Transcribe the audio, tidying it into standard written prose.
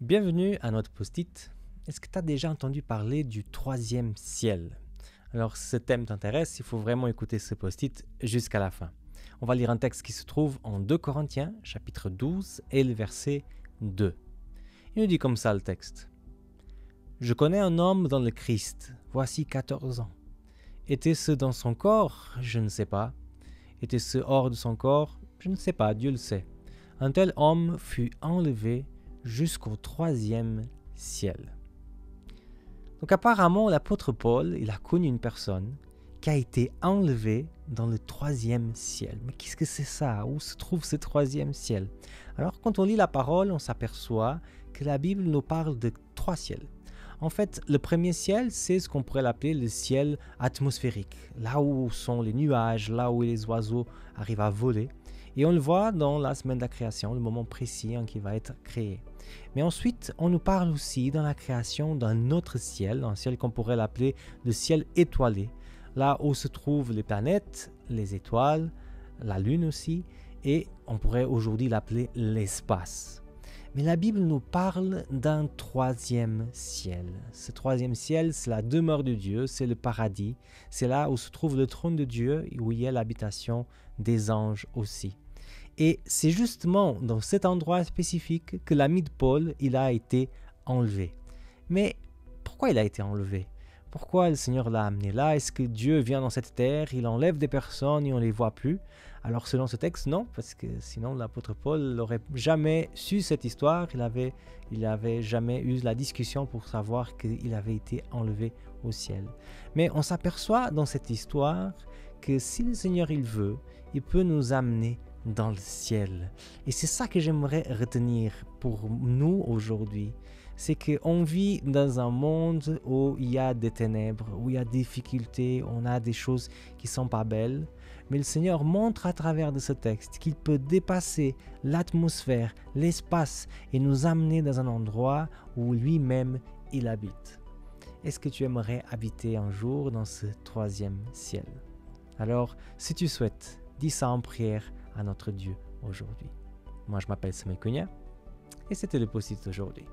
Bienvenue à notre post-it. Est-ce que tu as déjà entendu parler du troisième ciel? Alors, si ce thème t'intéresse, il faut vraiment écouter ce post-it jusqu'à la fin. On va lire un texte qui se trouve en 2 Corinthiens, chapitre 12, et le verset 2. Il nous dit comme ça le texte. « Je connais un homme dans le Christ, voici 14 ans. Était-ce dans son corps? Je ne sais pas. Était-ce hors de son corps? Je ne sais pas, Dieu le sait. Un tel homme fut enlevé jusqu'au troisième ciel. » Donc apparemment, l'apôtre Paul, il a connu une personne qui a été enlevée dans le troisième ciel. Mais qu'est-ce que c'est ça? Où se trouve ce troisième ciel? Alors quand on lit la parole, on s'aperçoit que la Bible nous parle de 3 ciels. En fait, le premier ciel, c'est ce qu'on pourrait l'appeler le ciel atmosphérique, là où sont les nuages, là où les oiseaux arrivent à voler. Et on le voit dans la semaine de la création, le moment précis en qui va être créé. Mais ensuite, on nous parle aussi dans la création d'un autre ciel, un ciel qu'on pourrait l'appeler le ciel étoilé, là où se trouvent les planètes, les étoiles, la lune aussi, et on pourrait aujourd'hui l'appeler l'espace. Mais la Bible nous parle d'un troisième ciel. Ce troisième ciel, c'est la demeure de Dieu, c'est le paradis, c'est là où se trouve le trône de Dieu et où il y a l'habitation des anges aussi. Et c'est justement dans cet endroit spécifique que l'ami de Paul, il a été enlevé. Mais pourquoi il a été enlevé? Pourquoi le Seigneur l'a amené là? Est-ce que Dieu vient dans cette terre, il enlève des personnes et on ne les voit plus? Alors selon ce texte, non, parce que sinon l'apôtre Paul n'aurait jamais su cette histoire, il avait jamais eu la discussion pour savoir qu'il avait été enlevé au ciel. Mais on s'aperçoit dans cette histoire que si le Seigneur il veut, il peut nous amener dans le ciel. Et c'est ça que j'aimerais retenir pour nous aujourd'hui. C'est qu'on vit dans un monde où il y a des ténèbres, où il y a des difficultés, on a des choses qui ne sont pas belles. Mais le Seigneur montre à travers de ce texte qu'il peut dépasser l'atmosphère, l'espace et nous amener dans un endroit où lui-même il habite. Est-ce que tu aimerais habiter un jour dans ce troisième ciel? Alors, si tu souhaites, dis ça en prière à notre Dieu aujourd'hui. Moi, je m'appelle Samuel Cunha et c'était le post-it aujourd'hui.